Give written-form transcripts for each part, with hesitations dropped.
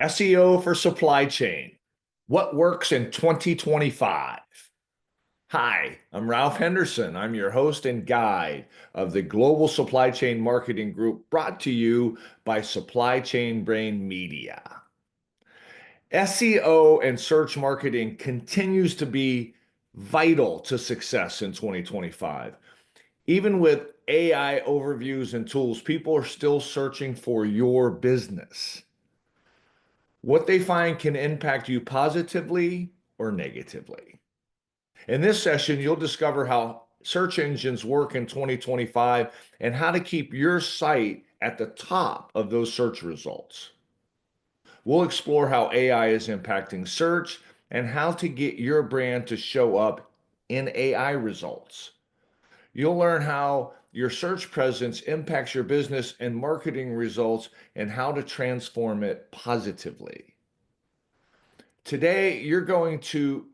SEO for supply chain. What works in 2025? Hi, I'm Ralph Henderson. I'm your host and guide of the Global Supply Chain Marketing Group, brought to you by Supply Chain Brain Media. SEO and search marketing continues to be vital to success in 2025. Even with AI overviews and tools, people are still searching for your business. What they find can impact you positively or negatively. In this session, you'll discover how search engines work in 2025 and how to keep your site at the top of those search results. We'll explore how AI is impacting search and how to get your brand to show up in AI results. You'll learn how your search presence impacts your business and marketing results and how to transform it positively. Today, you're going to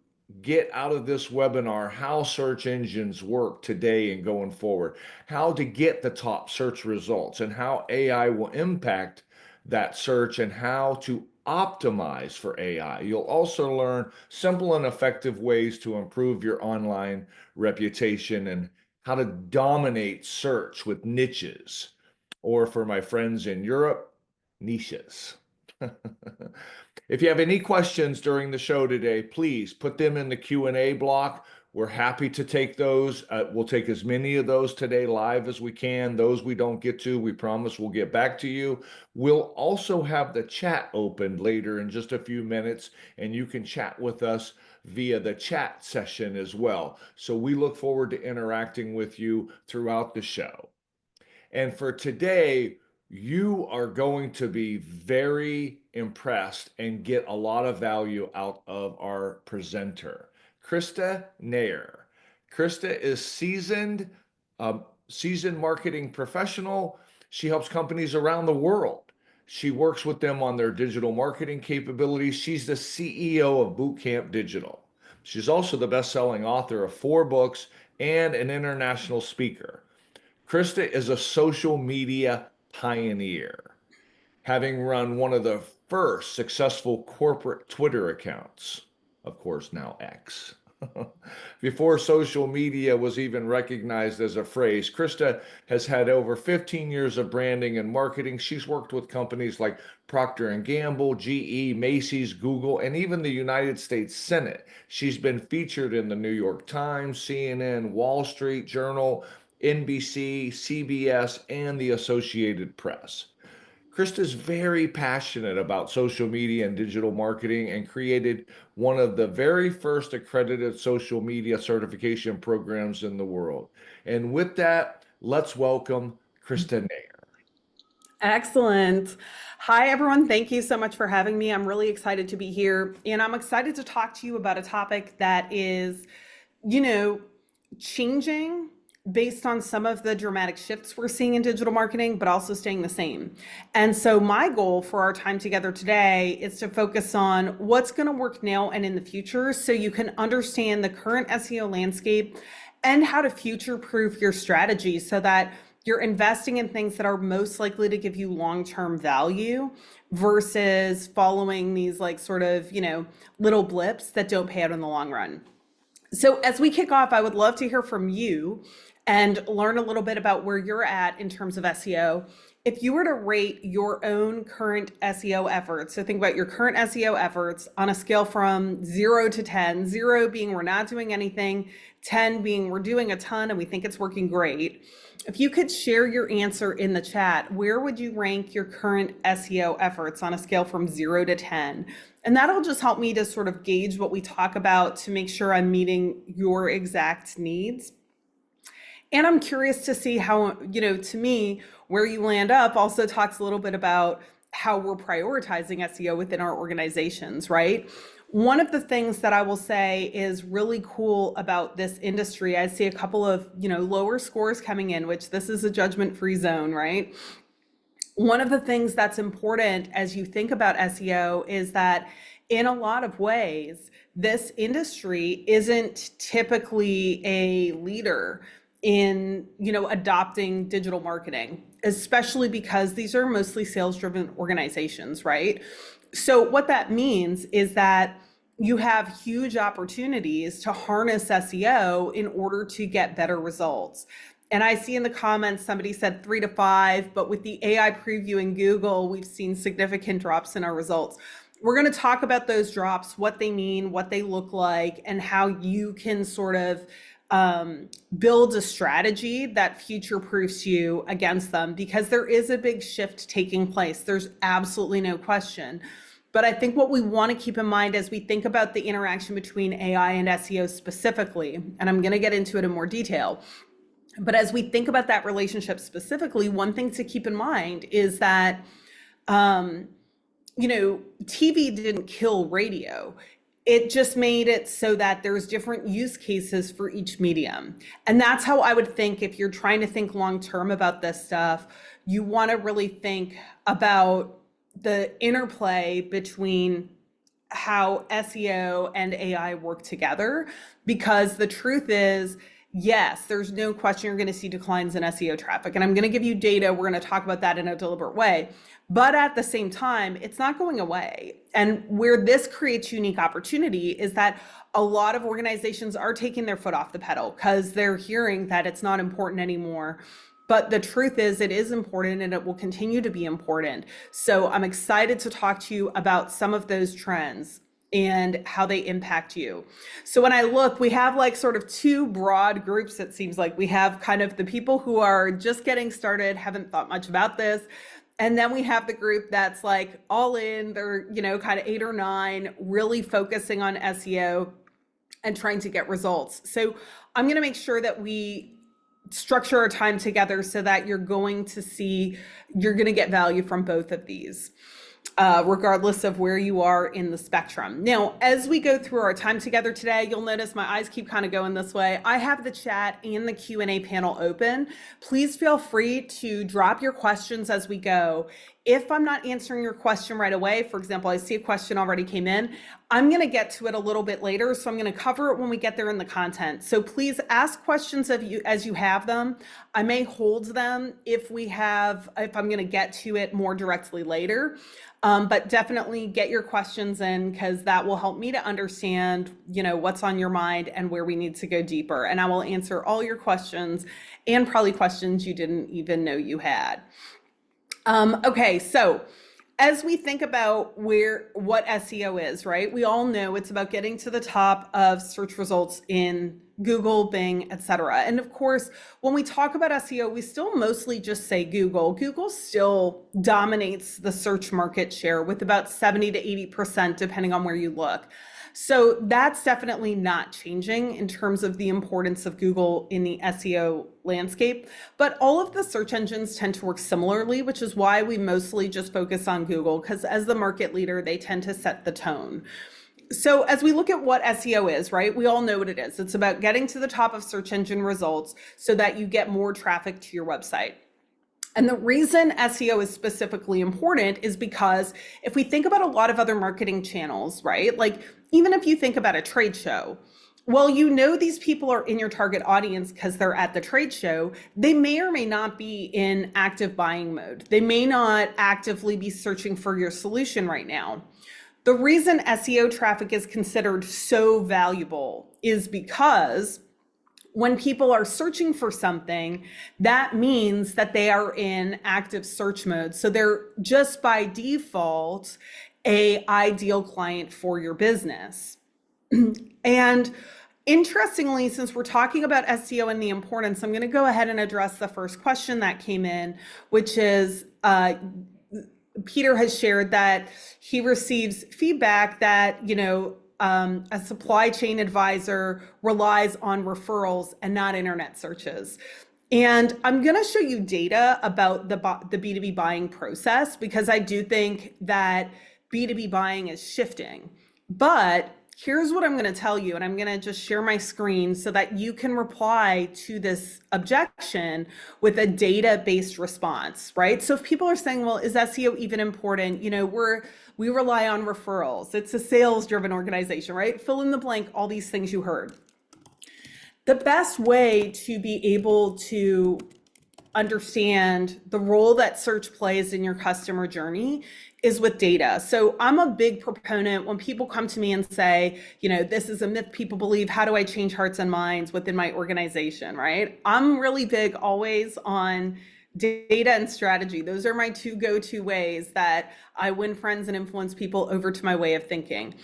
get out of this webinar how search engines work today and going forward, how to get the top search results, and how AI will impact that search and how to optimize for AI. You'll also learn simple and effective ways to improve your online reputation and how to dominate search with niches, or for my friends in Europe, niches. If you have any questions during the show today, please put them in the Q&A block. We're happy to take those. We'll take as many of those today live as we can. Those we don't get to, we promise we'll get back to you. We'll also have the chat opened later in just a few minutes, and you can chat with us via the chat session as well. So we look forward to interacting with you throughout the show. And for today, you are going to be very impressed and get a lot of value out of our presenter, Krista Nair. Krista is seasoned marketing professional. She helps companies around the world. She works with them on their digital marketing capabilities. She's the CEO of Bootcamp Digital. She's also the best-selling author of 4 books and an international speaker. Krista is a social media pioneer, having run one of the first successful corporate Twitter accounts, of course, now X. Before social media was even recognized as a phrase, Krista has had over 15 years of branding and marketing. She's worked with companies like Procter & Gamble, GE, Macy's, Google, and even the United States Senate. She's been featured in the New York Times, CNN, Wall Street Journal, NBC, CBS, and the Associated Press. Krista's very passionate about social media and digital marketing and created one of the very first accredited social media certification programs in the world. And with that, let's welcome Krista Nair. Excellent. Hi, everyone. Thank you so much for having me. I'm really excited to be here. And I'm excited to talk to you about a topic that is, changing based on some of the dramatic shifts we're seeing in digital marketing, but also staying the same. And so my goal for our time together today is to focus on what's going to work now and in the future so you can understand the current SEO landscape and how to future-proof your strategy so that you're investing in things that are most likely to give you long-term value versus following these little blips that don't pay out in the long run. So as we kick off, I would love to hear from you and learn a little bit about where you're at in terms of SEO. If you were to rate your own current SEO efforts, so think about your current SEO efforts on a scale from 0 to 10, 0 being we're not doing anything, 10 being we're doing a ton and we think it's working great. If you could share your answer in the chat, where would you rank your current SEO efforts on a scale from 0 to 10? And that'll just help me to sort of gauge what we talk about to make sure I'm meeting your exact needs. And I'm curious to see how, to me, where you land up also talks a little bit about how we're prioritizing SEO within our organizations, right? One of the things that I will say is really cool about this industry, I see a couple of, lower scores coming in, which this is a judgment-free zone, right? One of the things that's important as you think about SEO is that in a lot of ways, this industry isn't typically a leader in adopting digital marketing. especially because these are mostly sales-driven organizations, right? So what that means is that you have huge opportunities to harness SEO in order to get better results. And I see in the comments, somebody said 3 to 5, but with the AI preview in Google, we've seen significant drops in our results. We're going to talk about those drops, what they mean, what they look like, and how you can sort of build a strategy that future proofs you against them, because there is a big shift taking place. There's absolutely no question. But I think what we want to keep in mind as we think about the interaction between AI and SEO specifically, and I'm going to get into it in more detail, but as we think about that relationship specifically, one thing to keep in mind is that, TV didn't kill radio. It just made it so that there's different use cases for each medium. And that's how I would think if you're trying to think long-term about this stuff, you want to really think about the interplay between how SEO and AI work together, because the truth is, yes, there's no question you're going to see declines in SEO traffic. And I'm going to give you data. We're going to talk about that in a deliberate way. But at the same time, it's not going away. And where this creates unique opportunity is that a lot of organizations are taking their foot off the pedal because they're hearing that it's not important anymore. But the truth is, it is important and it will continue to be important. So I'm excited to talk to you about some of those trends and how they impact you. So when I look, we have like sort of two broad groups, it seems like. We have kind of the people who are just getting started, haven't thought much about this. And then we have the group that's like all in, they're, kind of 8 or 9, really focusing on SEO and trying to get results. So I'm going to make sure that we structure our time together so that you're going to get value from both of these, regardless of where you are in the spectrum. Now, as we go through our time together today, you'll notice my eyes keep kind of going this way. I have the chat and the Q&A panel open. Please feel free to drop your questions as we go. If I'm not answering your question right away, for example, I see a question already came in, I'm going to get to it a little bit later. So I'm going to cover it when we get there in the content. So please ask questions as you have them. I may hold them if I'm going to get to it more directly later. But definitely get your questions in, because that will help me to understand, what's on your mind and where we need to go deeper. And I will answer all your questions, and probably questions you didn't even know you had. Okay, so as we think about what SEO is, right? We all know it's about getting to the top of search results in Google, Bing, etc. And of course, when we talk about SEO, we still mostly just say Google. Google still dominates the search market share with about 70 to 80%, depending on where you look. So that's definitely not changing in terms of the importance of Google in the SEO landscape. But all of the search engines tend to work similarly, which is why we mostly just focus on Google, because as the market leader, they tend to set the tone. So as we look at what SEO is, right, we all know what it is. It's about getting to the top of search engine results so that you get more traffic to your website. And the reason SEO is specifically important is because if we think about a lot of other marketing channels, right, like even if you think about a trade show, well, these people are in your target audience because they're at the trade show. They may or may not be in active buying mode. They may not actively be searching for your solution right now. The reason SEO traffic is considered so valuable is because when people are searching for something, that means that they are in active search mode. So they're just by default an ideal client for your business. And interestingly, since we're talking about SEO and the importance, I'm going to go ahead and address the first question that came in, which is Peter has shared that he receives feedback that, a supply chain advisor relies on referrals and not internet searches. And I'm going to show you data about the B2B buying process, because I do think that B2B buying is shifting. But here's what I'm going to tell you, and I'm going to just share my screen so that you can reply to this objection with a data-based response, right? So if people are saying, well, is SEO even important? We rely on referrals. It's a sales-driven organization, right? Fill in the blank, all these things you heard. The best way to be able to understand the role that search plays in your customer journey is with data. So I'm a big proponent when people come to me and say, this is a myth people believe. How do I change hearts and minds within my organization, right? I'm really big always on data and strategy. Those are my two go-to ways that I win friends and influence people over to my way of thinking.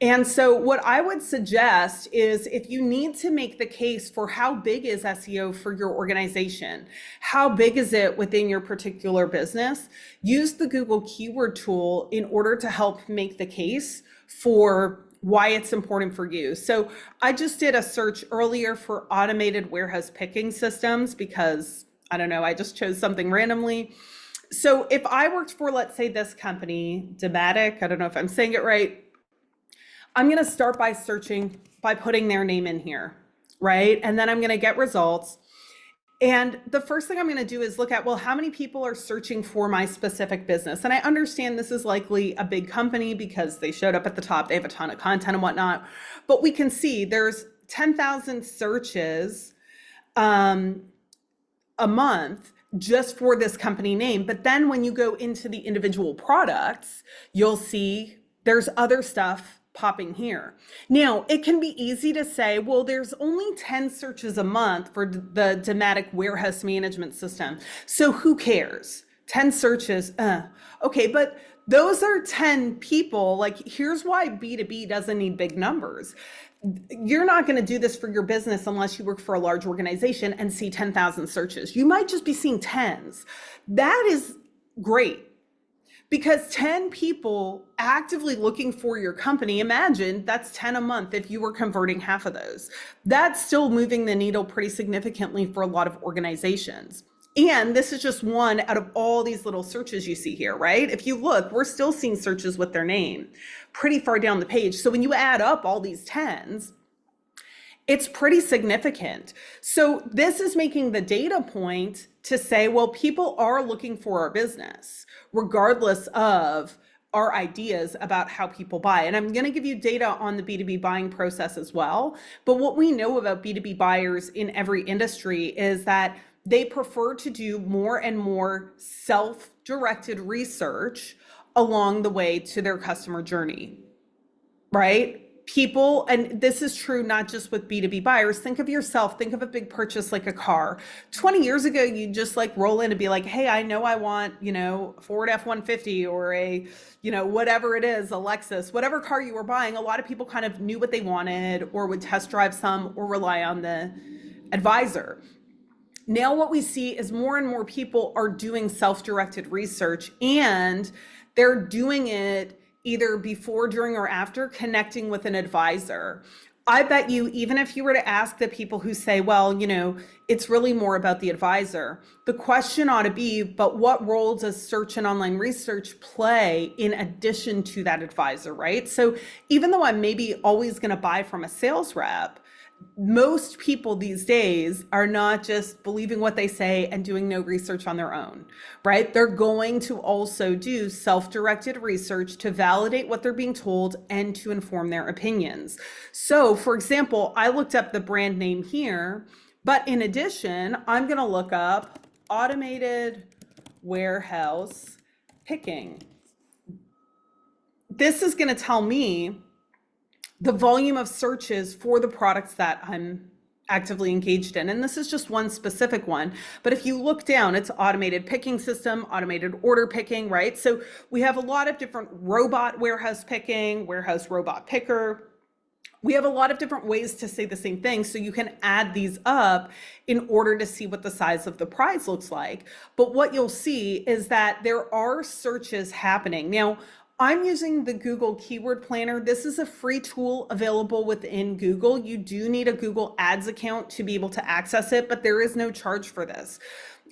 And so what I would suggest is if you need to make the case for how big is SEO for your organization, how big is it within your particular business, use the Google keyword tool in order to help make the case for why it's important for you. So I just did a search earlier for automated warehouse picking systems because, I don't know, I just chose something randomly. So if I worked for, let's say, this company, Dematic, I don't know if I'm saying it right, I'm going to start by searching by putting their name in here, right? And then I'm going to get results. And the first thing I'm going to do is look at, well, how many people are searching for my specific business? And I understand this is likely a big company because they showed up at the top. They have a ton of content and whatnot. But we can see there's 10,000 searches a month just for this company name. But then when you go into the individual products, you'll see there's other stuff popping here. Now, it can be easy to say, well, there's only 10 searches a month for the Dematic warehouse management system. So who cares? 10 searches, okay, but those are 10 people. Like, here's why B2B doesn't need big numbers. You're not going to do this for your business unless you work for a large organization and see 10,000 searches. You might just be seeing tens. That is great. Because 10 people actively looking for your company, imagine that's 10 a month if you were converting half of those. That's still moving the needle pretty significantly for a lot of organizations. And this is just one out of all these little searches you see here, right? If you look, we're still seeing searches with their name pretty far down the page. So when you add up all these tens, it's pretty significant. So this is making the data point to say, well, people are looking for our business, regardless of our ideas about how people buy. And I'm going to give you data on the B2B buying process as well. But what we know about B2B buyers in every industry is that they prefer to do more and more self-directed research along the way to their customer journey, right? People, and this is true not just with B2B buyers, think of yourself, think of a big purchase like a car. 20 years ago, you just like roll in and be like, hey, I know I want, Ford F-150 or a, whatever it is, a Lexus, whatever car you were buying. A lot of people kind of knew what they wanted or would test drive some or rely on the advisor. Now what we see is more and more people are doing self-directed research, and they're doing it either before, during, or after connecting with an advisor. I bet you, even if you were to ask the people who say, well, it's really more about the advisor, the question ought to be, but what role does search and online research play in addition to that advisor, right? So even though I'm maybe always going to buy from a sales rep, most people these days are not just believing what they say and doing no research on their own, right? They're going to also do self-directed research to validate what they're being told and to inform their opinions. So, for example, I looked up the brand name here, but in addition, I'm going to look up automated warehouse picking. This is going to tell me the volume of searches for the products that I'm actively engaged in. And this is just one specific one. But if you look down, it's automated picking system, automated order picking, right? So we have a lot of different robot warehouse picking, warehouse robot picker. We have a lot of different ways to say the same thing. So you can add these up in order to see what the size of the prize looks like. But what you'll see is that there are searches happening. Now, I'm using the Google Keyword Planner. This is a free tool available within Google. You do need a Google Ads account to be able to access it, but there is no charge for this.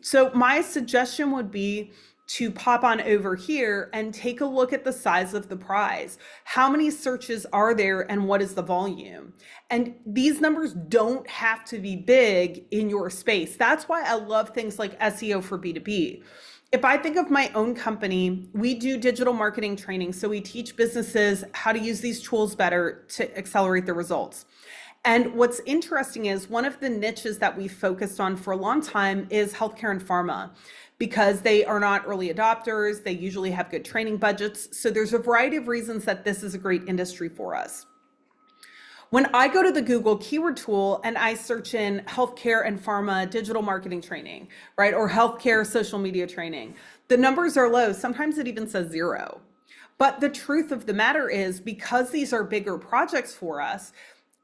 So my suggestion would be to pop on over here and take a look at the size of the prize. How many searches are there and what is the volume? And these numbers don't have to be big in your space. That's why I love things like SEO for B2B. If I think of my own company, we do digital marketing training. So we teach businesses how to use these tools better to accelerate their results. And what's interesting is one of the niches that we focused on for a long time is healthcare and pharma, because they are not early adopters. They usually have good training budgets. So there's a variety of reasons that this is a great industry for us. When I go to the Google keyword tool and I search in healthcare and pharma digital marketing training, right, or healthcare social media training, the numbers are low. Sometimes it even says 0. But the truth of the matter is, because these are bigger projects for us,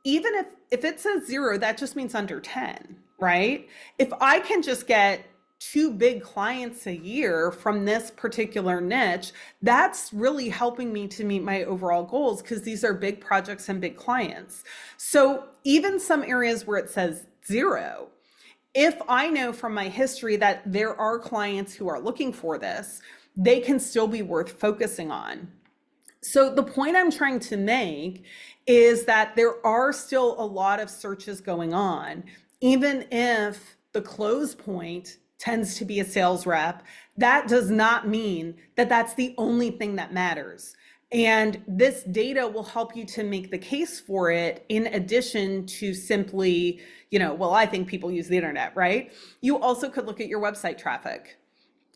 even if it says 0, that just means under 10, right? If I can just get 2 big clients a year from this particular niche, that's really helping me to meet my overall goals, because these are big projects and big clients. So even some areas where it says 0, if I know from my history that there are clients who are looking for this, they can still be worth focusing on. So the point I'm trying to make is that there are still a lot of searches going on, even if the close point tends to be a sales rep. That does not mean that that's the only thing that matters. And this data will help you to make the case for it, in addition to simply, well, I think people use the internet, right? You also could look at your website traffic.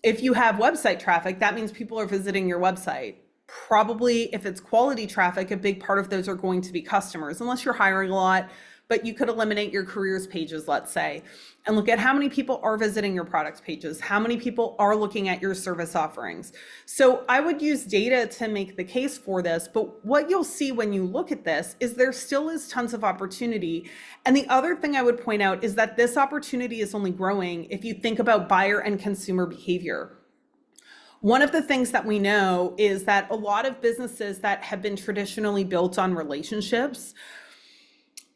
If you have website traffic, that means people are visiting your website. Probably, if it's quality traffic, a big part of those are going to be customers, unless you're hiring a lot. But you could eliminate your careers pages, let's say, and look at how many people are visiting your product pages, how many people are looking at your service offerings. So I would use data to make the case for this. But what you'll see when you look at this is there still is tons of opportunity. And the other thing I would point out is that this opportunity is only growing if you think about buyer and consumer behavior. One of the things that we know is that a lot of businesses that have been traditionally built on relationships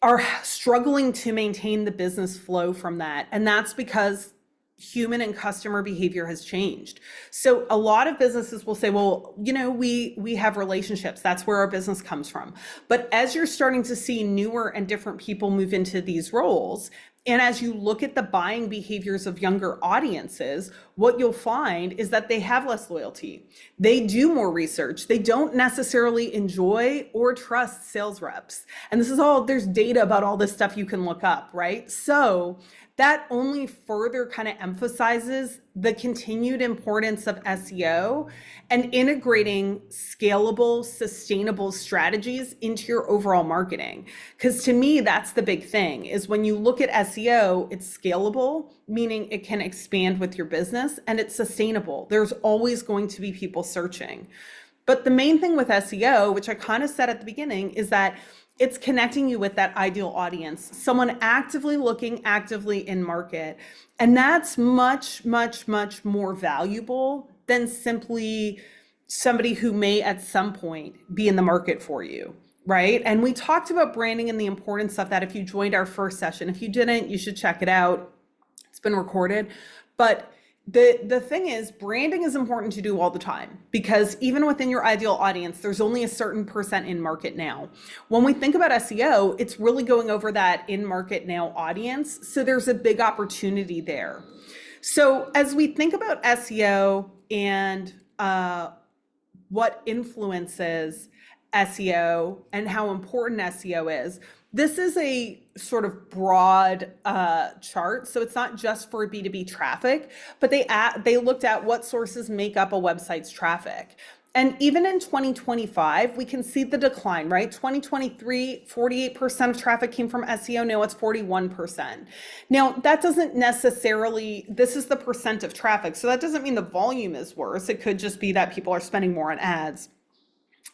are struggling to maintain the business flow from that. And that's because human and customer behavior has changed. So a lot of businesses will say, well, we have relationships. That's where our business comes from. But as you're starting to see newer and different people move into these roles, and as you look at the buying behaviors of younger audiences, what you'll find is that they have less loyalty. They do more research. They don't necessarily enjoy or trust sales reps. And this is all, there's data about all this stuff you can look up, right? So that only further kind of emphasizes the continued importance of SEO and integrating scalable, sustainable strategies into your overall marketing. Because to me, that's the big thing, is when you look at SEO, it's scalable, meaning it can expand with your business, and it's sustainable. There's always going to be people searching. But the main thing with SEO, which I kind of said at the beginning, is that it's connecting you with that ideal audience, someone actively looking, actively in market. And that's much, much, much more valuable than simply somebody who may at some point be in the market for you, right? And we talked about branding and the importance of that if you joined our first session. If you didn't, you should check it out. It's been recorded. But the thing is, branding is important to do all the time, because even within your ideal audience, there's only a certain percent in market now. When we think about SEO, it's really going over that in market now audience. So there's a big opportunity there. So as we think about SEO and what influences SEO and how important SEO is, this is a sort of broad chart. So it's not just for B2B traffic, but they looked at what sources make up a website's traffic. And even in 2025, we can see the decline, right? 2023, 48% of traffic came from SEO. Now it's 41%. Now, that doesn't necessarily, this is the percent of traffic. So that doesn't mean the volume is worse. It could just be that people are spending more on ads,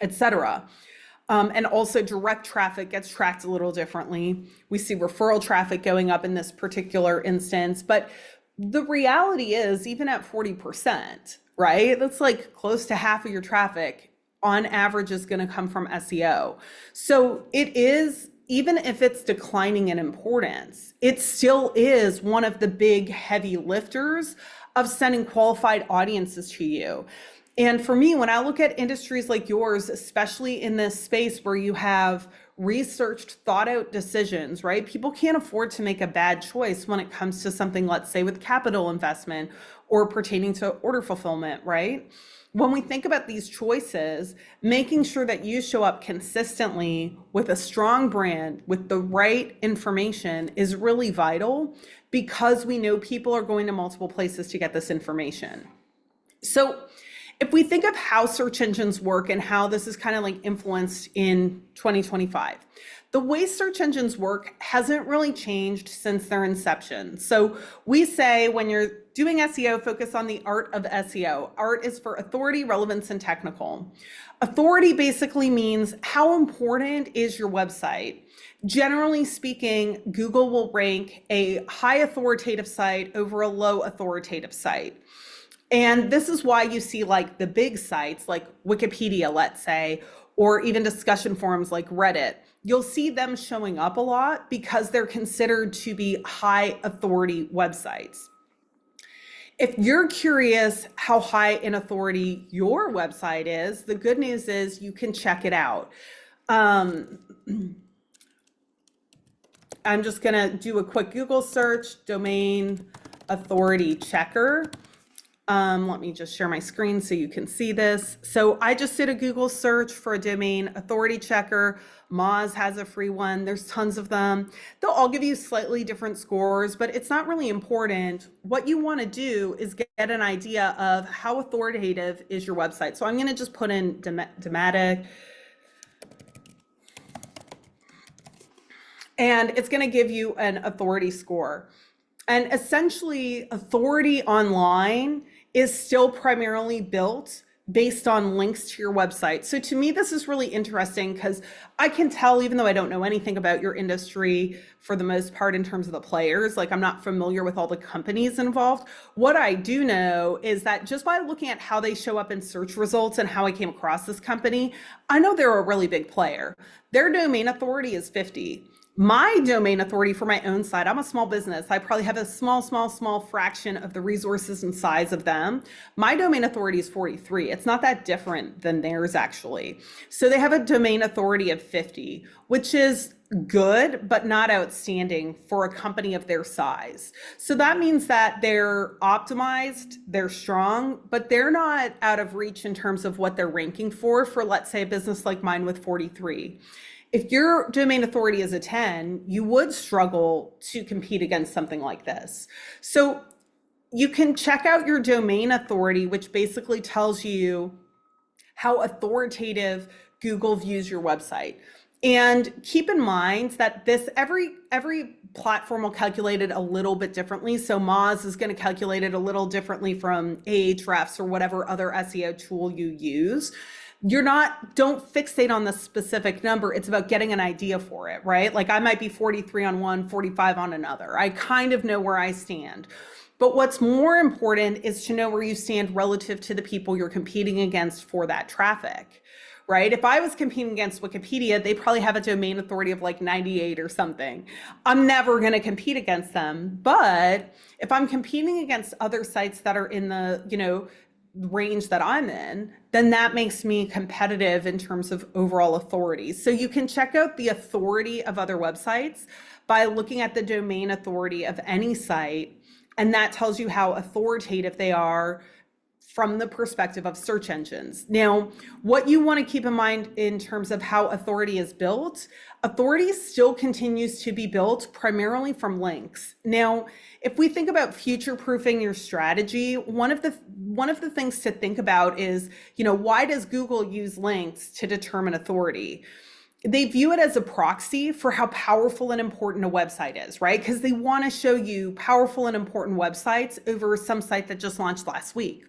etc. And also direct traffic gets tracked a little differently. We see referral traffic going up in this particular instance, but the reality is, even at 40%, right? That's like close to half of your traffic on average is going to come from SEO. So it is, even if it's declining in importance, it still is one of the big heavy lifters of sending qualified audiences to you. And for me, when I look at industries like yours, especially in this space where you have researched, thought out decisions, right? People can't afford to make a bad choice when it comes to something, let's say with capital investment or pertaining to order fulfillment, right? when we think about these choices, making sure that you show up consistently with a strong brand, with the right information is really vital because we know people are going to multiple places to get this information. So if we think of how search engines work and how this is kind of like influenced in 2025, the way search engines work hasn't really changed since their inception. So we say when you're doing SEO, focus on the art of SEO. Art is for authority, relevance, and technical. Authority basically means how important is your website. Generally speaking, Google will rank a high authoritative site over a low authoritative site. And this is why you see like the big sites like Wikipedia, let's say, or even discussion forums like Reddit. You'll see them showing up a lot because they're considered to be high authority websites. If you're curious how high in authority your website is, the good news is you can check it out. I'm just gonna do a quick Google search, domain authority checker. Let me just share my screen so you can see this. So I just did a Google search for a domain authority checker. Moz has a free one. There's tons of them. They'll all give you slightly different scores, but it's not really important. What you want to do is get an idea of how authoritative is your website. So I'm going to just put in Dematic. And it's going to give you an authority score. And essentially, authority online is still primarily built based on links to your website. So to me, this is really interesting because I can tell, even though I don't know anything about your industry for the most part in terms of the players, like I'm not familiar with all the companies involved. What I do know is that just by looking at how they show up in search results and how I came across this company, I know they're a really big player. Their domain authority is 50. My domain authority for my own site, I'm a small business. I probably have a small fraction of the resources and size of them. My domain authority is 43. It's not that different than theirs, actually. So they have a domain authority of 50, which is good, but not outstanding for a company of their size. So that means that they're optimized, they're strong, but they're not out of reach in terms of what they're ranking for, let's say, a business like mine with 43. If your domain authority is a 10, you would struggle to compete against something like this. So you can check out your domain authority, which basically tells you how authoritative Google views your website. And keep in mind that every platform will calculate it a little bit differently. So Moz is going to calculate it a little differently from Ahrefs or whatever other SEO tool you use. Don't fixate on the specific number. It's about getting an idea for it, right? Like I might be 43 on one, 45 on another. I kind of know where I stand. But what's more important is to know where you stand relative to the people you're competing against for that traffic, right? If I was competing against Wikipedia, they probably have a domain authority of like 98 or something. I'm never going to compete against them. But if I'm competing against other sites that are in the, range that I'm in, then that makes me competitive in terms of overall authority. So you can check out the authority of other websites by looking at the domain authority of any site, and that tells you how authoritative they are from the perspective of search engines. Now, what you want to keep in mind in terms of how authority is built, authority still continues to be built primarily from links. Now, if we think about future-proofing your strategy, one of the things to think about is, why does Google use links to determine authority? They view it as a proxy for how powerful and important a website is, right? Because they want to show you powerful and important websites over some site that just launched last week.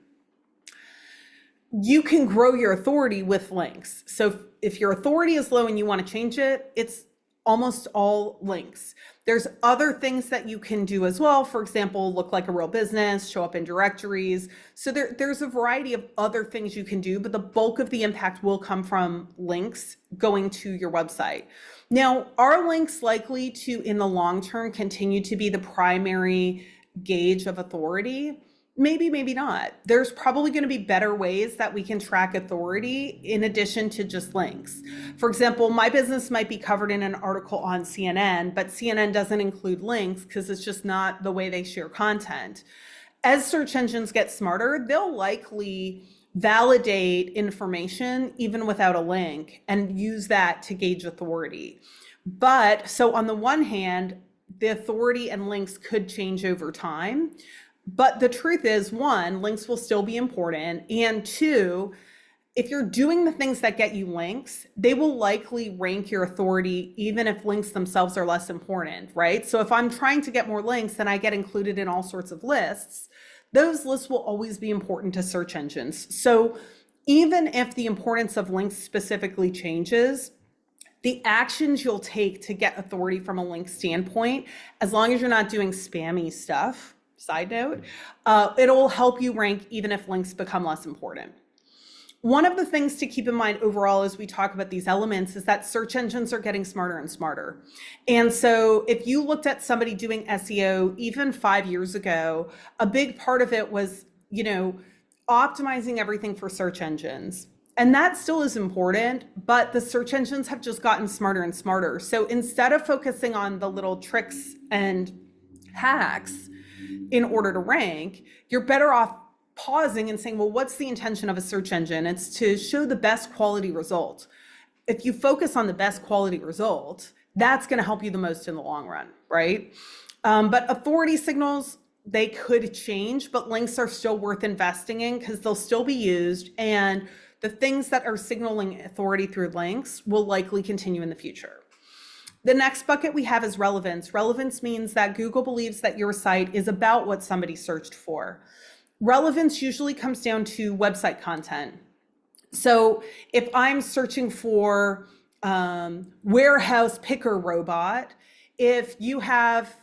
You can grow your authority with links. So if your authority is low and you want to change it, it's almost all links. There's other things that you can do as well. For example, look like a real business, show up in directories. So there's a variety of other things you can do, but the bulk of the impact will come from links going to your website. Now, are links likely to, in the long term, continue to be the primary gauge of authority? Maybe, maybe not. There's probably going to be better ways that we can track authority in addition to just links. For example, my business might be covered in an article on CNN, but CNN doesn't include links because it's just not the way they share content. As search engines get smarter, they'll likely validate information even without a link and use that to gauge authority. But so on the one hand, the authority and links could change over time. But the truth is, one, links will still be important. And two, if you're doing the things that get you links, they will likely rank your authority, even if links themselves are less important, right? So if I'm trying to get more links and I get included in all sorts of lists, those lists will always be important to search engines. So even if the importance of links specifically changes, the actions you'll take to get authority from a link standpoint, as long as you're not doing spammy stuff, side note, it'll help you rank even if links become less important. One of the things to keep in mind overall as we talk about these elements is that search engines are getting smarter and smarter. And so if you looked at somebody doing SEO even 5 years ago, a big part of it was, optimizing everything for search engines. And that still is important, but the search engines have just gotten smarter and smarter. So instead of focusing on the little tricks and hacks in order to rank, you're better off pausing and saying, well, what's the intention of a search engine? It's to show the best quality result. If you focus on the best quality result, that's going to help you the most in the long run, right? But authority signals, they could change, but links are still worth investing in because they'll still be used. And the things that are signaling authority through links will likely continue in the future. The next bucket we have is relevance. Relevance means that Google believes that your site is about what somebody searched for. Relevance usually comes down to website content. So if I'm searching for warehouse picker robot, if you have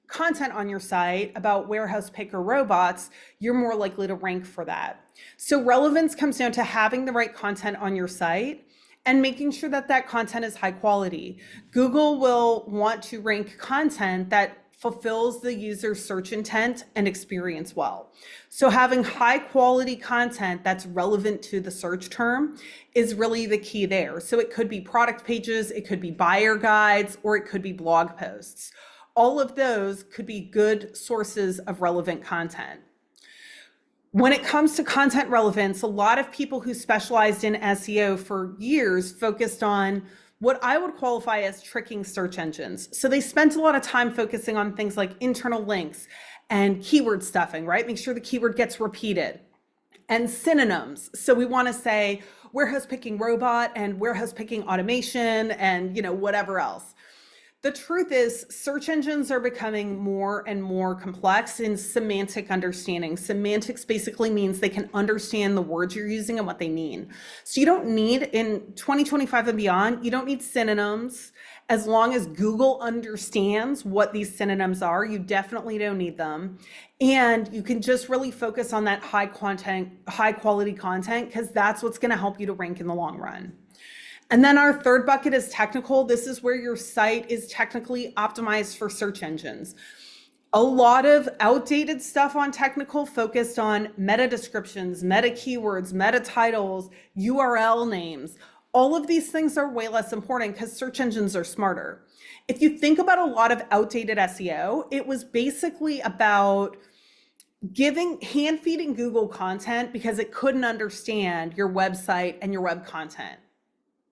content on your site about warehouse picker robots, you're more likely to rank for that. So relevance comes down to having the right content on your site and making sure that that content is high quality. Google will want to rank content that fulfills the user's search intent and experience well. So having high quality content that's relevant to the search term is really the key there. So it could be product pages, it could be buyer guides, or it could be blog posts. All of those could be good sources of relevant content. When it comes to content relevance, a lot of people who specialized in SEO for years focused on what I would qualify as tricking search engines. So they spent a lot of time focusing on things like internal links and keyword stuffing, right? Make sure the keyword gets repeated. And synonyms. So we want to say warehouse picking robot and warehouse picking automation and whatever else. The truth is, search engines are becoming more and more complex in semantic understanding. Semantics basically means they can understand the words you're using and what they mean. So you don't need, in 2025 and beyond, you don't need synonyms. As long as Google understands what these synonyms are, you definitely don't need them. And you can just really focus on that high quality content, because that's what's going to help you to rank in the long run. And then our third bucket is technical. This is where your site is technically optimized for search engines. A lot of outdated stuff on technical focused on meta descriptions, meta keywords, meta titles, URL names. All of these things are way less important because search engines are smarter. If you think about a lot of outdated SEO, it was basically about hand feeding Google content because it couldn't understand your website and your web content.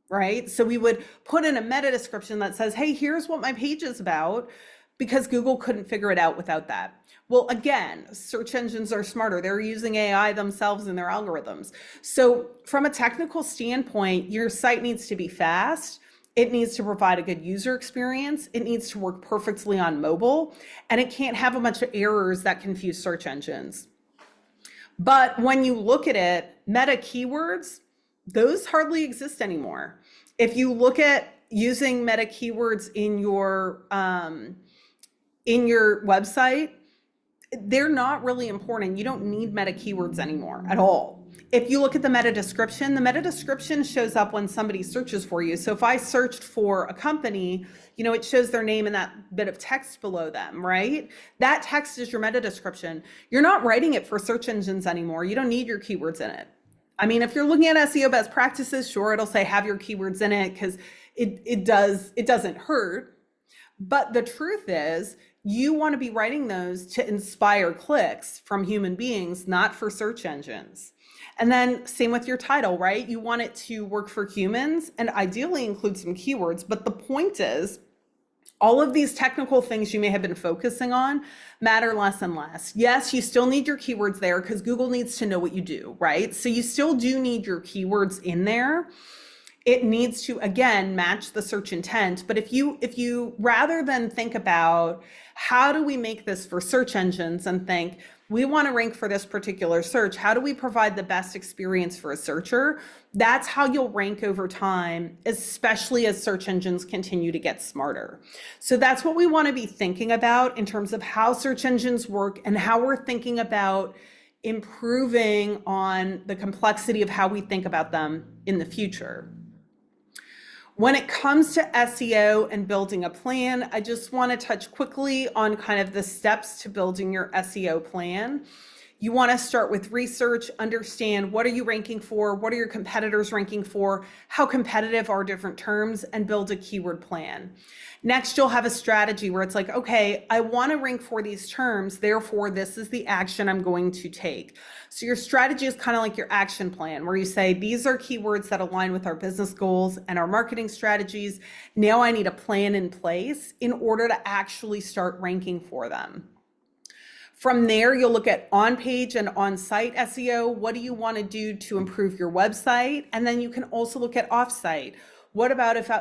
Right? So we would put in a meta description that says, hey, here's what my page is about, because Google couldn't figure it out without that. Well, again, search engines are smarter. They're using AI themselves in their algorithms. So from a technical standpoint, your site needs to be fast. It needs to provide a good user experience. It needs to work perfectly on mobile, and it can't have a bunch of errors that confuse search engines. But when you look at it, meta keywords, those hardly exist anymore. If you look at using meta keywords in your website, they're not really important. You don't need meta keywords anymore at all. If you look at the meta description shows up when somebody searches for you. So if I searched for a company, it shows their name and that bit of text below them, right? That text is your meta description. You're not writing it for search engines anymore. You don't need your keywords in it. I mean, if you're looking at SEO best practices, sure, it'll say have your keywords in it because it doesn't hurt. But the truth is, you want to be writing those to inspire clicks from human beings, not for search engines. And then same with your title, right? You want it to work for humans and ideally include some keywords. But the point is, all of these technical things you may have been focusing on matter less and less. Yes, you still need your keywords there because Google needs to know what you do, right? So you still do need your keywords in there. It needs to, again, match the search intent. But if you rather than think about how do we make this for search engines and think we want to rank for this particular search, how do we provide the best experience for a searcher? That's how you'll rank over time, especially as search engines continue to get smarter. So that's what we want to be thinking about in terms of how search engines work and how we're thinking about improving on the complexity of how we think about them in the future. When it comes to SEO and building a plan, I just want to touch quickly on kind of the steps to building your SEO plan. You want to start with research, understand what are you ranking for, what are your competitors ranking for, how competitive are different terms, and build a keyword plan. Next, you'll have a strategy where it's like, okay, I want to rank for these terms, therefore this is the action I'm going to take. So your strategy is kind of like your action plan where you say, these are keywords that align with our business goals and our marketing strategies. Now I need a plan in place in order to actually start ranking for them. From there, you'll look at on-page and on-site SEO. What do you want to do to improve your website? And then you can also look at off-site. What about if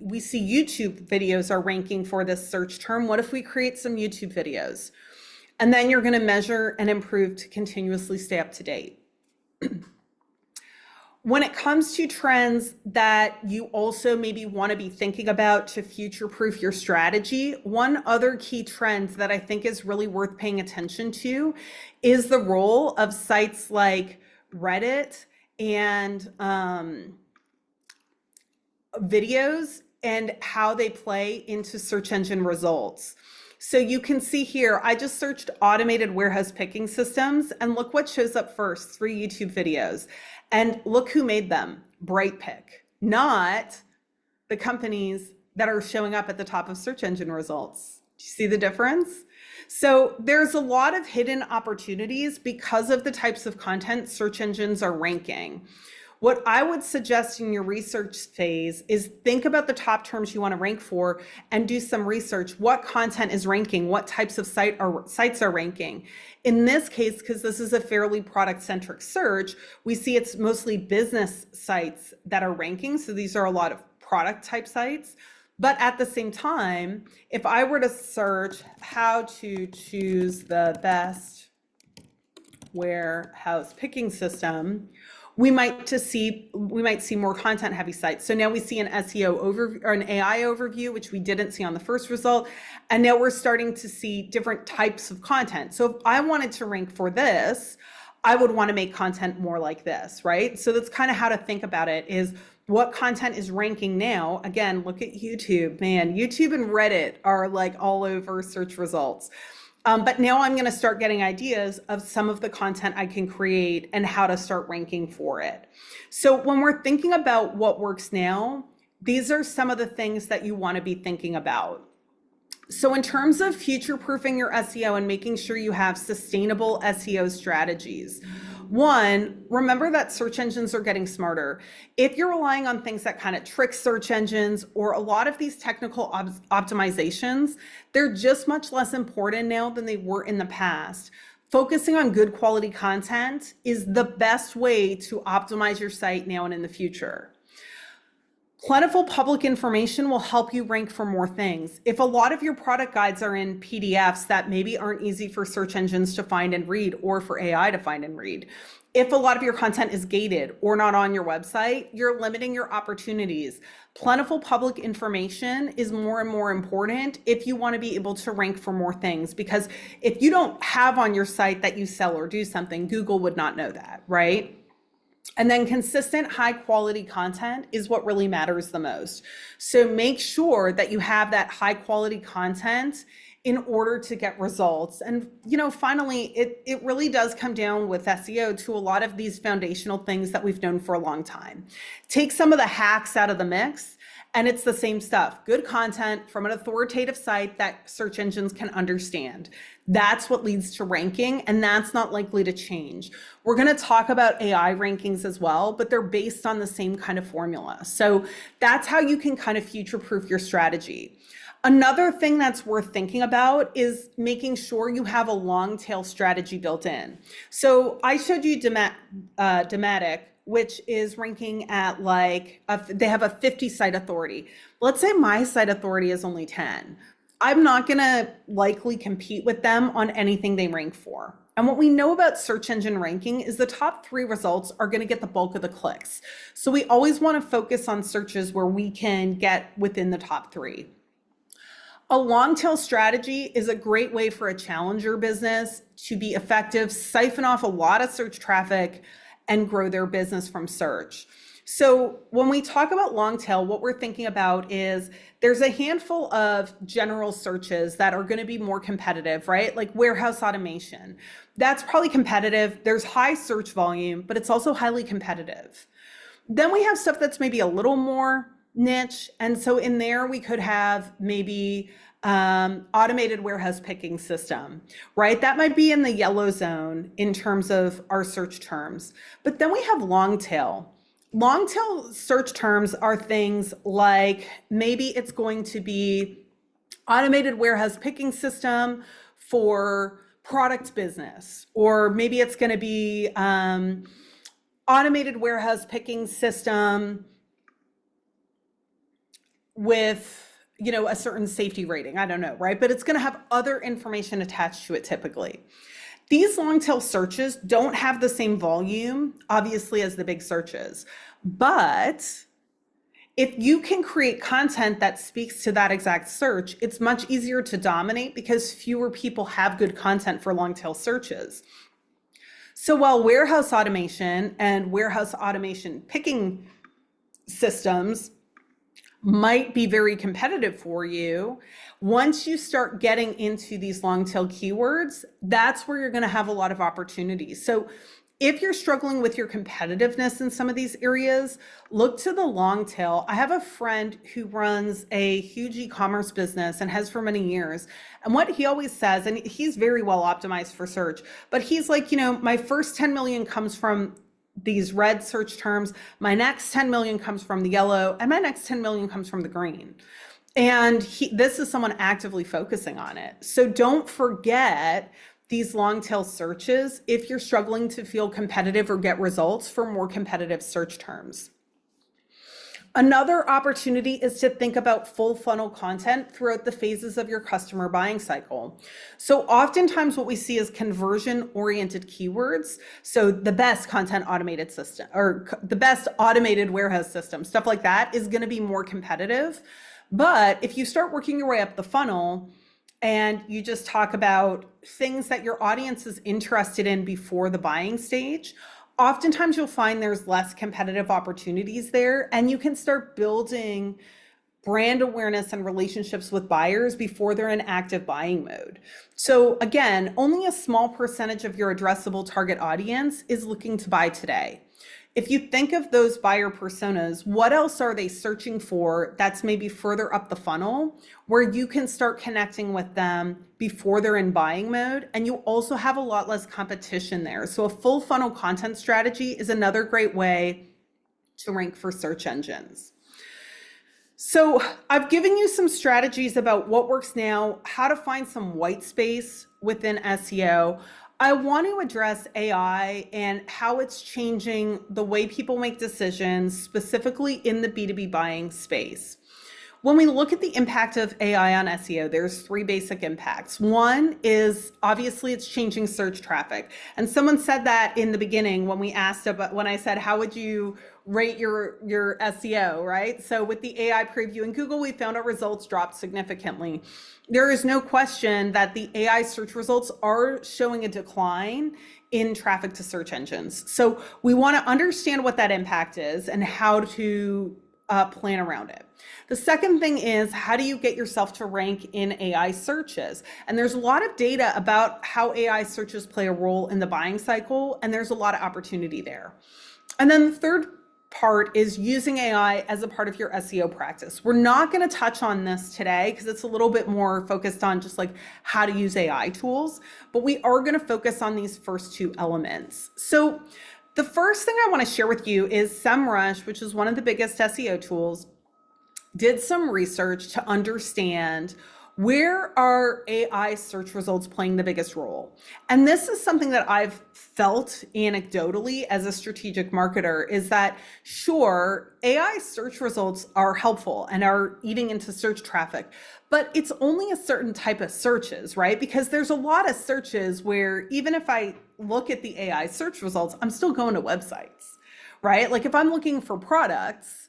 we see YouTube videos are ranking for this search term? What if we create some YouTube videos? And then you're going to measure and improve to continuously stay up to date. When it comes to trends that you also maybe want to be thinking about to future-proof your strategy, one other key trend that I think is really worth paying attention to is the role of sites like Reddit and videos and how they play into search engine results. So you can see here, I just searched automated warehouse picking systems and look what shows up first, 3 YouTube videos. And look who made them, BrightPick, not the companies that are showing up at the top of search engine results. Do you see the difference? So there's a lot of hidden opportunities because of the types of content search engines are ranking. What I would suggest in your research phase is think about the top terms you want to rank for and do some research. What content is ranking? What types of sites are ranking? In this case, because this is a fairly product-centric search, we see it's mostly business sites that are ranking. So these are a lot of product type sites. But at the same time, if I were to search how to choose the best warehouse picking system, we might see more content heavy sites. So now we see an SEO overview or an AI overview, which we didn't see on the first result. And now we're starting to see different types of content. So if I wanted to rank for this, I would want to make content more like this, right? So that's kind of how to think about it is what content is ranking now. Again, look at YouTube, man, YouTube and Reddit are like all over search results. But now I'm going to start getting ideas of some of the content I can create and how to start ranking for it. So when we're thinking about what works now, these are some of the things that you want to be thinking about. So in terms of future-proofing your SEO and making sure you have sustainable SEO strategies, one, remember that search engines are getting smarter. If you're relying on things that kind of trick search engines or a lot of these technical optimizations, they're just much less important now than they were in the past. Focusing on good quality content is the best way to optimize your site now and in the future. Plentiful public information will help you rank for more things. If a lot of your product guides are in PDFs that maybe aren't easy for search engines to find and read or for AI to find and read, if a lot of your content is gated or not on your website, you're limiting your opportunities. Plentiful public information is more and more important if you want to be able to rank for more things, because if you don't have on your site that you sell or do something, Google would not know that, right? And then consistent high quality content is what really matters the most. So make sure that you have that high quality content in order to get results. And, finally, it really does come down with SEO to a lot of these foundational things that we've known for a long time. Take some of the hacks out of the mix, and it's the same stuff. Good content from an authoritative site that search engines can understand. That's what leads to ranking, and that's not likely to change. We're going to talk about AI rankings as well, but they're based on the same kind of formula. So that's how you can kind of future-proof your strategy. Another thing that's worth thinking about is making sure you have a long tail strategy built in. So I showed you Dematic, which is ranking at like, they have a 50 site authority. Let's say my site authority is only 10. I'm not going to likely compete with them on anything they rank for. And what we know about search engine ranking is the top 3 results are going to get the bulk of the clicks. So we always want to focus on searches where we can get within the top 3. A long tail strategy is a great way for a challenger business to be effective, siphon off a lot of search traffic, and grow their business from search. So when we talk about long tail, what we're thinking about is there's a handful of general searches that are going to be more competitive, right? Like warehouse automation. That's probably competitive. There's high search volume, but it's also highly competitive. Then we have stuff that's maybe a little more niche. And so in there, we could have maybe automated warehouse picking system, right? That might be in the yellow zone in terms of our search terms. But then we have long tail. Long tail search terms are things like maybe it's going to be automated warehouse picking system for product business, or maybe it's going to be automated warehouse picking system with, you know, a certain safety rating. I don't know, right? But it's going to have other information attached to it typically. These long tail searches don't have the same volume, obviously, as the big searches. But if you can create content that speaks to that exact search, it's much easier to dominate because fewer people have good content for long tail searches. So while warehouse automation and warehouse automation picking systems might be very competitive for you, once you start getting into these long tail keywords, that's where you're going to have a lot of opportunities. So if you're struggling with your competitiveness in some of these areas, look to the long tail. I have a friend who runs a huge e-commerce business and has for many years. And what he always says, and he's very well optimized for search, but he's like, you know, my first 10 million comes from these red search terms, my next 10 million comes from the yellow, and my next 10 million comes from the green. And this is someone actively focusing on it. So don't forget these long tail searches if you're struggling to feel competitive or get results for more competitive search terms. Another opportunity is to think about full funnel content throughout the phases of your customer buying cycle. So oftentimes what we see is conversion oriented keywords. So the best content automated system or the best automated warehouse system, stuff like that is going to be more competitive. But if you start working your way up the funnel, and you just talk about things that your audience is interested in before the buying stage, oftentimes you'll find there's less competitive opportunities there, and you can start building brand awareness and relationships with buyers before they're in active buying mode. So again, only a small percentage of your addressable target audience is looking to buy today. If you think of those buyer personas, what else are they searching for that's maybe further up the funnel where you can start connecting with them before they're in buying mode? And you also have a lot less competition there. So a full funnel content strategy is another great way to rank for search engines. So I've given you some strategies about what works now, how to find some white space within SEO. I want to address AI and how it's changing the way people make decisions, specifically in the B2B buying space. When we look at the impact of AI on SEO, there's 3 basic impacts. One is obviously it's changing search traffic. And someone said that in the beginning when we asked about, when I said, how would you rate your SEO, right? So with the AI preview in Google, we found our results dropped significantly. There is no question that the AI search results are showing a decline in traffic to search engines. So we want to understand what that impact is and how to plan around it. The second thing is, how do you get yourself to rank in AI searches? And there's a lot of data about how AI searches play a role in the buying cycle, and there's a lot of opportunity there. And then the third part is using AI as a part of your SEO practice. We're not going to touch on this today because it's a little bit more focused on just like how to use AI tools, but we are going to focus on these first two elements. So the first thing I want to share with you is SEMrush, which is one of the biggest SEO tools, did some research to understand where are AI search results playing the biggest role. And this is something that I've felt anecdotally as a strategic marketer, is that sure, AI search results are helpful and are eating into search traffic, but it's only a certain type of searches, right? Because there's a lot of searches where even if I look at the AI search results, I'm still going to websites, right? Like if I'm looking for products,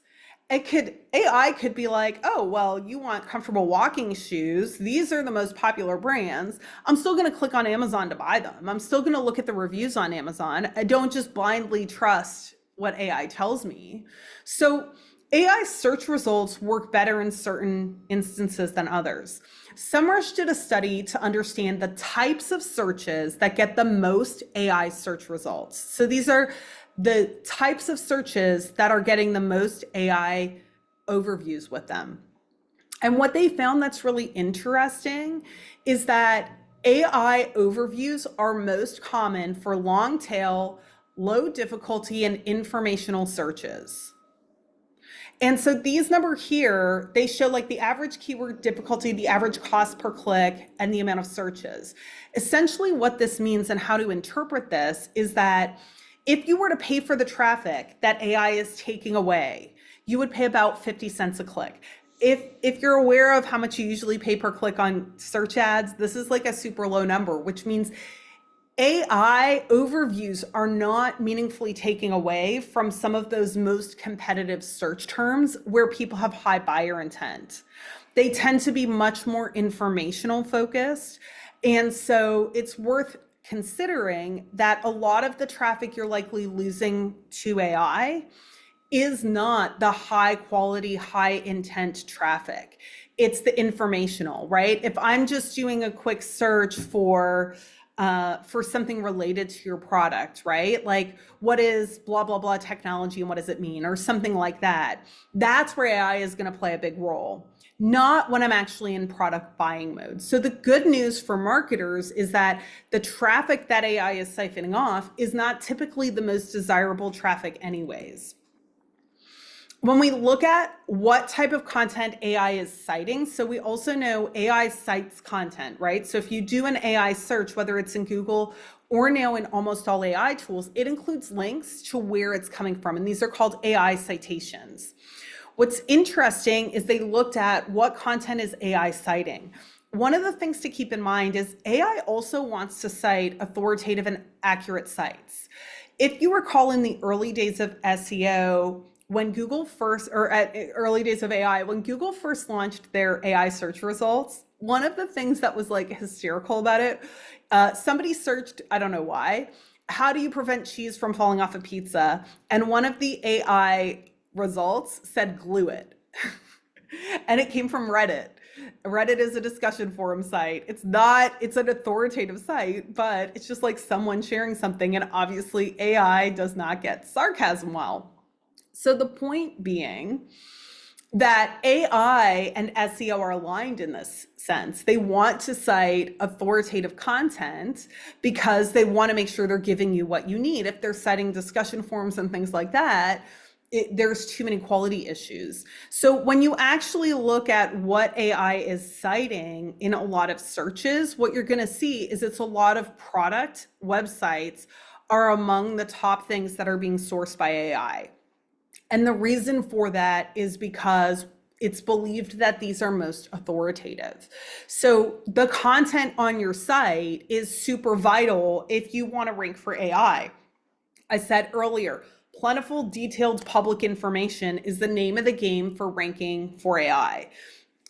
AI could be like, oh, well, you want comfortable walking shoes. These are the most popular brands. I'm still going to click on Amazon to buy them. I'm still going to look at the reviews on Amazon. I don't just blindly trust what AI tells me. So AI search results work better in certain instances than others. SEMrush did a study to understand the types of searches that get the most AI search results. So these are the types of searches that are getting the most AI overviews with them. And what they found that's really interesting is that AI overviews are most common for long tail, low difficulty, and informational searches. And so these numbers here, they show like the average keyword difficulty, the average cost per click, and the amount of searches. Essentially what this means and how to interpret this is that if you were to pay for the traffic that AI is taking away, you would pay about 50 cents a click. If you're aware of how much you usually pay per click on search ads, this is like a super low number, which means AI overviews are not meaningfully taking away from some of those most competitive search terms where people have high buyer intent. They tend to be much more informational focused. And so it's worth considering that a lot of the traffic you're likely losing to AI is not the high quality, high intent traffic. It's the informational, right? If I'm just doing a quick search for something related to your product, right? Like what is blah, blah, blah technology and what does it mean? Or something like that. That's where AI is going to play a big role, not when I'm actually in product buying mode. So the good news for marketers is that the traffic that AI is siphoning off is not typically the most desirable traffic anyways. When we look at what type of content AI is citing, so we also know AI cites content, right? So if you do an AI search, whether it's in Google or now in almost all AI tools, it includes links to where it's coming from. And these are called AI citations. What's interesting is they looked at what content is AI citing. One of the things to keep in mind is AI also wants to cite authoritative and accurate sites. If you recall in the early days of SEO, when Google first, or at early days of AI, when Google first launched their AI search results, one of the things that was like hysterical about it, somebody searched, I don't know why, how do you prevent cheese from falling off a pizza? And one of the AI results said glue it. And it came from Reddit. Reddit is a discussion forum site. It's an authoritative site, but it's just like someone sharing something. And obviously AI does not get sarcasm well. So the point being that AI and SEO are aligned in this sense. They want to cite authoritative content because they want to make sure they're giving you what you need. If they're citing discussion forums and things like that, there's too many quality issues. So when you actually look at what AI is citing in a lot of searches, what you're going to see is it's a lot of product websites are among the top things that are being sourced by AI. And the reason for that is because it's believed that these are most authoritative. So the content on your site is super vital if you want to rank for AI. I said earlier, plentiful, detailed public information is the name of the game for ranking for AI.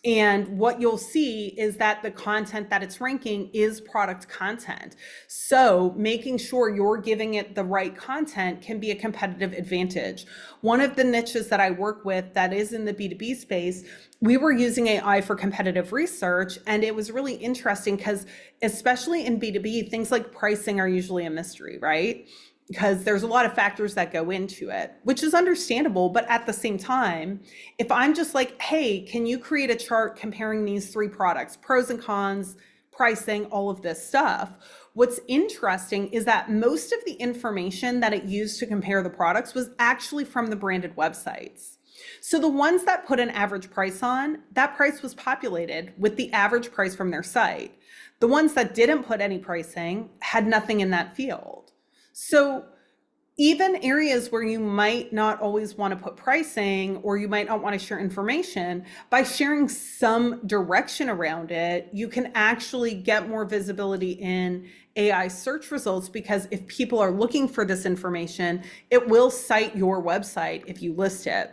And what you'll see is that the content that it's ranking is product content. So making sure you're giving it the right content can be a competitive advantage. One of the niches that I work with that is in the B2B space, we were using AI for competitive research. And it was really interesting because especially in B2B, things like pricing are usually a mystery, right? because there's a lot of factors that go into it, which is understandable. But at the same time, if I'm just like, hey, can you create a chart comparing these three products, pros and cons, pricing, all of this stuff? What's interesting is that most of the information that it used to compare the products was actually from the branded websites. So the ones that put an average price on, that price was populated with the average price from their site. The ones that didn't put any pricing had nothing in that field. So even areas where you might not always want to put pricing, or you might not want to share information, by sharing some direction around it, you can actually get more visibility in AI search results, because if people are looking for this information, it will cite your website if you list it.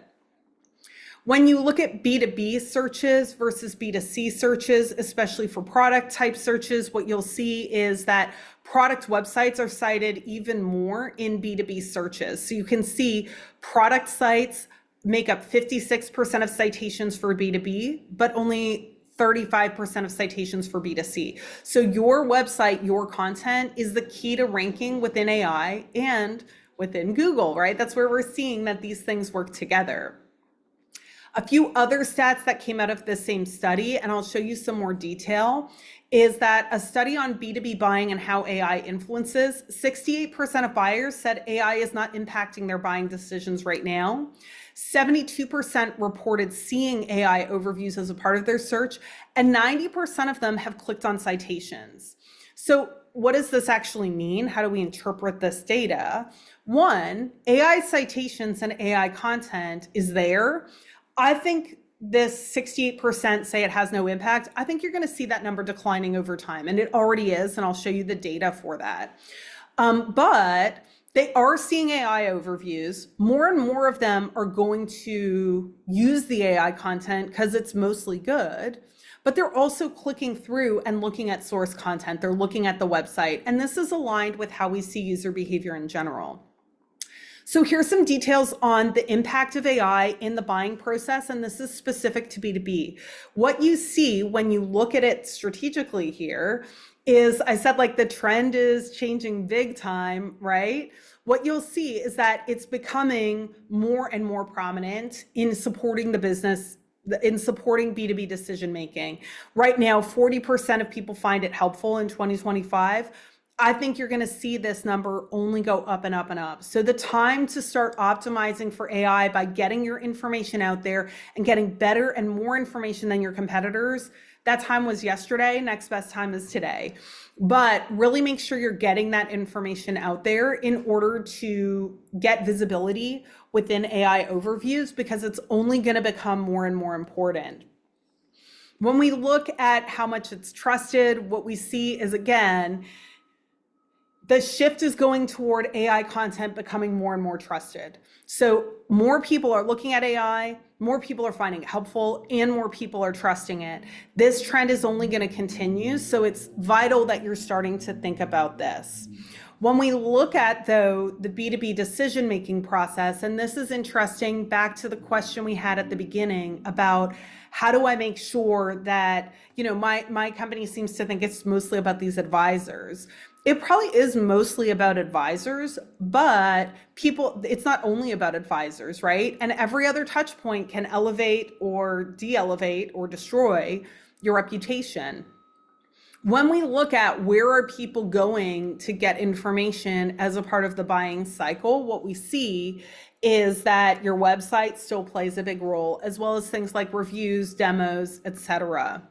When you look at B2B searches versus B2C searches, especially for product type searches, what you'll see is that product websites are cited even more in B2B searches. So you can see product sites make up 56% of citations for B2B, but only 35% of citations for B2C. So your website, your content is the key to ranking within AI and within Google, right? That's where we're seeing that these things work together. A few other stats that came out of this same study, and I'll show you some more detail, is that a study on B2B buying and how AI influences, 68% of buyers said AI is not impacting their buying decisions right now. 72% reported seeing AI overviews as a part of their search, and 90% of them have clicked on citations. So what does this actually mean? How do we interpret this data? One, AI citations and AI content is there. I think this 68% say it has no impact. I think you're going to see that number declining over time, and it already is, and I'll show you the data for that. But they are seeing AI overviews. More and more of them are going to use the AI content because it's mostly good, but they're also clicking through and looking at source content. They're looking at the website, and this is aligned with how we see user behavior in general. So here's some details on the impact of AI in the buying process, and this is specific to B2B. What you see when you look at it strategically here is, I said, like, the trend is changing big time, right? What you'll see is that it's becoming more and more prominent in supporting the business, in supporting B2B decision making. Right now, 40% of people find it helpful in 2025. I think you're going to see this number only go up and up and up. So the time to start optimizing for AI by getting your information out there and getting better and more information than your competitors, that time was yesterday. Next best time is today. But really make sure you're getting that information out there in order to get visibility within AI overviews, because it's only going to become more and more important. When we look at how much it's trusted, what we see is, again, the shift is going toward AI content becoming more and more trusted. So more people are looking at AI, more people are finding it helpful, and more people are trusting it. This trend is only going to continue, so it's vital that you're starting to think about this. When we look at, though, the B2B decision-making process, and this is interesting, back to the question we had at the beginning about how do I make sure that, my company seems to think it's mostly about these advisors. It probably is mostly about advisors, but it's not only about advisors, right? And every other touch point can elevate or de-elevate or destroy your reputation. When we look at where are people going to get information as a part of the buying cycle, what we see is that your website still plays a big role, as well as things like reviews, demos, etc.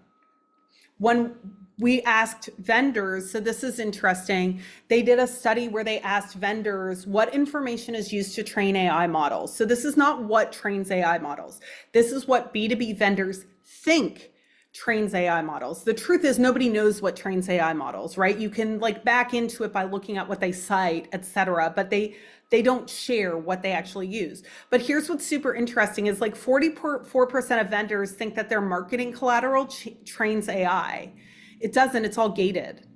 When we asked vendors, so this is interesting, they did a study where they asked vendors what information is used to train AI models. So this is not what trains AI models. This is what B2B vendors think trains AI models. The truth is, nobody knows what trains AI models, right? You can back into it by looking at what they cite, etc., but they don't share what they actually use. But here's what's super interesting is 44% of vendors think that their marketing collateral trains AI. It doesn't, it's all gated.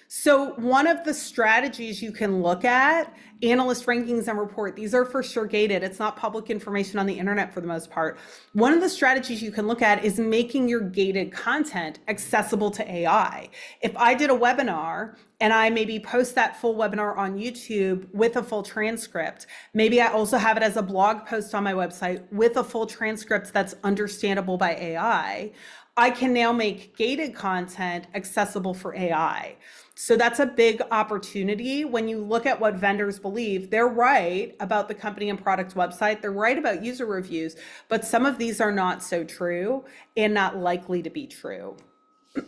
So one of the strategies you can look at, analyst rankings and report, these are for sure gated. It's not public information on the internet for the most part. One of the strategies you can look at is making your gated content accessible to AI. If I did a webinar and I maybe post that full webinar on YouTube with a full transcript. Maybe I also have it as a blog post on my website with a full transcript that's understandable by AI. I can now make gated content accessible for AI. So that's a big opportunity. When you look at what vendors believe, they're right about the company and product website. They're right about user reviews, but some of these are not so true and not likely to be true.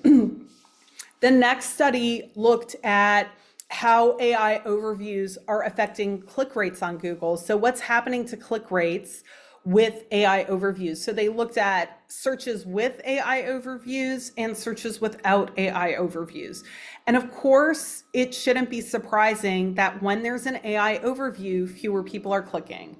The next study looked at how AI overviews are affecting click rates on Google. So what's happening to click rates with AI overviews? So they looked at searches with AI overviews and searches without AI overviews. And of course, it shouldn't be surprising that when there's an AI overview, fewer people are clicking,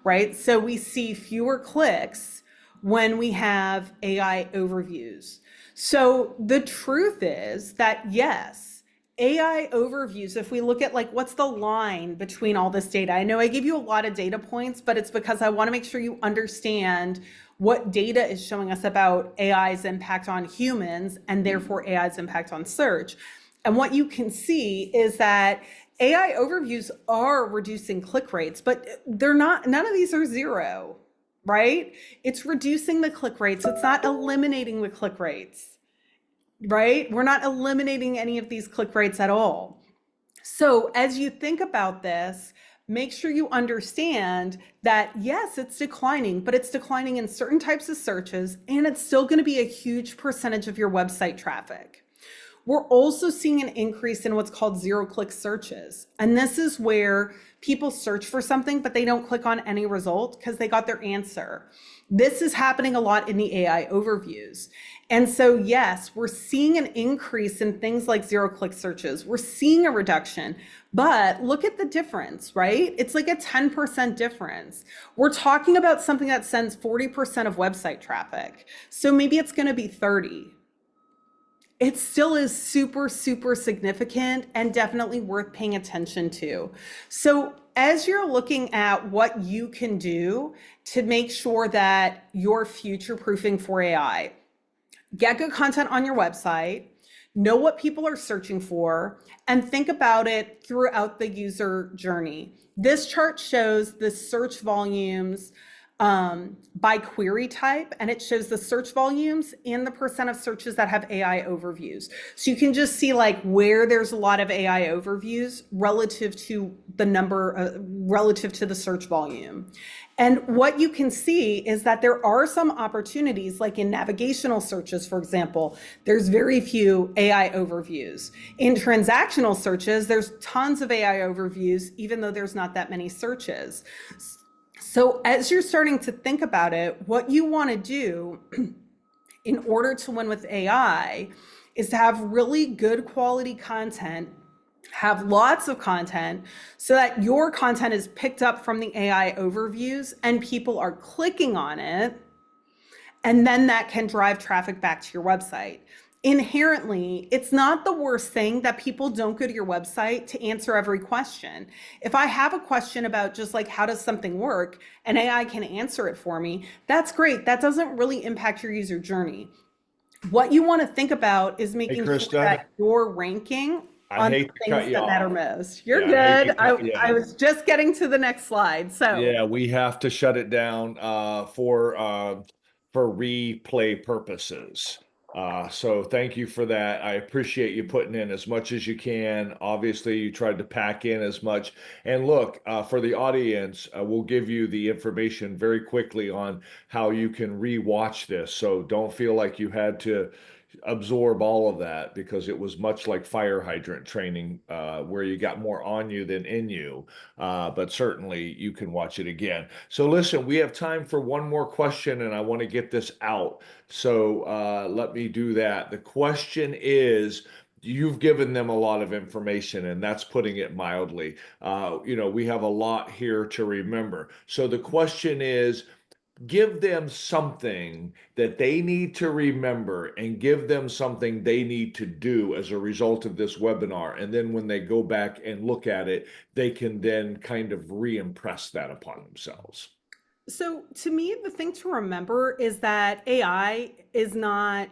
right? So we see fewer clicks when we have AI overviews. So the truth is that yes, AI overviews, if we look at like what's the line between all this data, I know I gave you a lot of data points, but it's because I want to make sure you understand what data is showing us about AI's impact on humans and therefore AI's impact on search. And what you can see is that AI overviews are reducing click rates, but they're not, none of these are zero, right? It's reducing the click rates. It's not eliminating the click rates, right? We're not eliminating any of these click rates at all. So as you think about this, make sure you understand that yes, it's declining, but it's declining in certain types of searches, and it's still going to be a huge percentage of your website traffic. We're also seeing an increase in what's called zero-click searches. And this is where people search for something, but they don't click on any result because they got their answer. This is happening a lot in the AI overviews. And so, yes, we're seeing an increase in things like zero-click searches. We're seeing a reduction, but look at the difference, right? It's like a 10% difference. We're talking about something that sends 40% of website traffic. So maybe it's going to be 30. It still is super, super significant and definitely worth paying attention to. So as you're looking at what you can do to make sure that you're future-proofing for AI, get good content on your website, know what people are searching for, and think about it throughout the user journey. This chart shows the search volumes by query type, and it shows the search volumes and the percent of searches that have AI overviews. So you can just see like where there's a lot of AI overviews relative to the number, relative to the search volume. And what you can see is that there are some opportunities, like in navigational searches, for example, there's very few AI overviews. In transactional searches, there's tons of AI overviews, even though there's not that many searches. So as you're starting to think about it, what you want to do in order to win with AI is to have really good quality content, have lots of content so that your content is picked up from the AI overviews and people are clicking on it. And then that can drive traffic back to your website. Inherently, it's not the worst thing that people don't go to your website to answer every question. If I have a question about just like how does something work and AI can answer it for me, that's great. That doesn't really impact your user journey. What you want to think about is Hey, making sure Krista, that you're ranking I on hate the to cut things you that matter off. most. You're Yeah, I hate good. to cut. Yeah, I was just getting to the next slide. So yeah, we have to shut it down for replay purposes. So thank you for that. I appreciate you putting in as much as you can. Obviously, you tried to pack in as much. And look, for the audience, we'll give you the information very quickly on how you can re-watch this. So don't feel like you had to absorb all of that because it was much like fire hydrant training, where you got more on you than in you. But certainly you can watch it again. So listen, we have time for one more question, and I want to get this out. So let me do that. The question is, you've given them a lot of information, and that's putting it mildly. We have a lot here to remember. So the question is, give them something that they need to remember and give them something they need to do as a result of this webinar. And then when they go back and look at it, they can then kind of re-impress that upon themselves. So to me, the thing to remember is that AI is not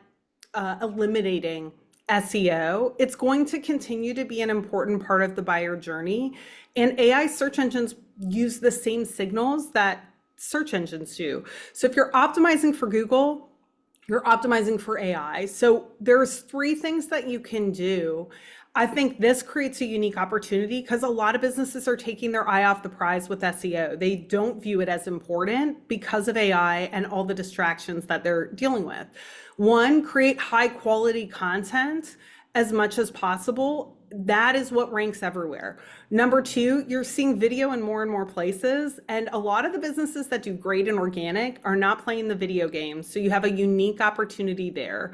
eliminating SEO. It's going to continue to be an important part of the buyer journey. And AI search engines use the same signals that search engines do. So if you're optimizing for Google, you're optimizing for AI. So there's three things that you can do. I think this creates a unique opportunity because a lot of businesses are taking their eye off the prize with SEO. They don't view it as important because of AI and all the distractions that they're dealing with. One, create high quality content as much as possible. That is what ranks everywhere. Number two, you're seeing video in more and more places. And a lot of the businesses that do great in organic are not playing the video games. So you have a unique opportunity there.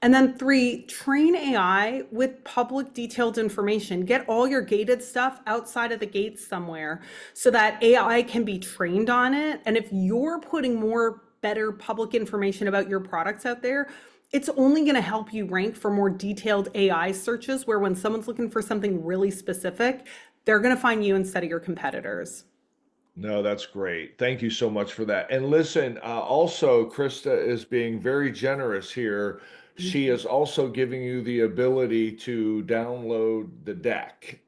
And then three, train AI with public detailed information. Get all your gated stuff outside of the gates somewhere so that AI can be trained on it. And if you're putting more better public information about your products out there, it's only going to help you rank for more detailed AI searches where when someone's looking for something really specific, they're going to find you instead of your competitors. No, that's great. Thank you so much for that. And listen, also, Krista is being very generous here. She is also giving you the ability to download the deck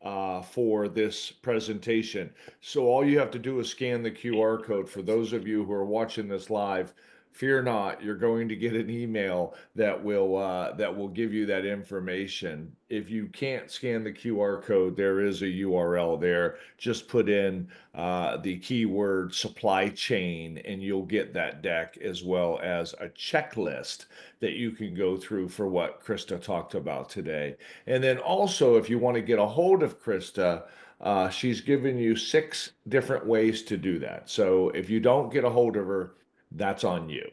for this presentation. So all you have to do is scan the QR code. For those of you who are watching this live, fear not, you're going to get an email that will give you that information. If you can't scan the QR code, there is a URL there. Just put in the keyword supply chain, and you'll get that deck as well as a checklist that you can go through for what Krista talked about today. And then also, if you want to get a hold of Krista, she's given you 6 different ways to do that. So if you don't get a hold of her, that's on you.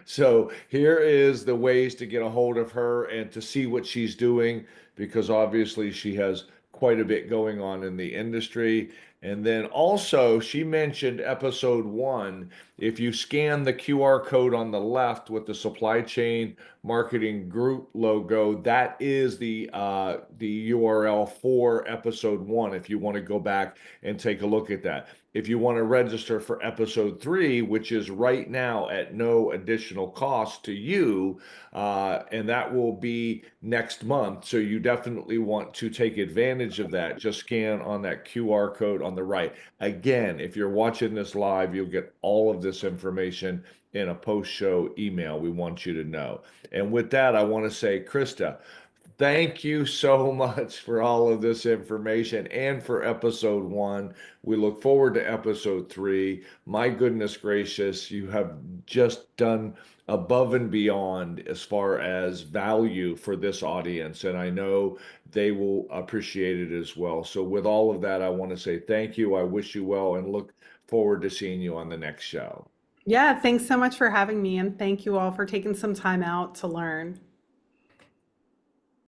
So here is the ways to get a hold of her and to see what she's doing, because obviously she has quite a bit going on in the industry. And then also, she mentioned episode 1. If you scan the QR code on the left with the supply chain marketing group logo, that is the URL for episode 1. If you want to go back and take a look at that, if you want to register for episode 3, which is right now at no additional cost to you, and that will be next month. So you definitely want to take advantage of that. Just scan on that QR code on the right. Again, if you're watching this live, you'll get all of this information in a post-show email. We want you to know. And with that, I want to say, Krista, thank you so much for all of this information and for episode 1. We look forward to episode 3. My goodness gracious, you have just done above and beyond as far as value for this audience, and I know they will appreciate it as well. So, with all of that, I want to say thank you. I wish you well and look forward to seeing you on the next show. Yeah, thanks so much for having me. And thank you all for taking some time out to learn.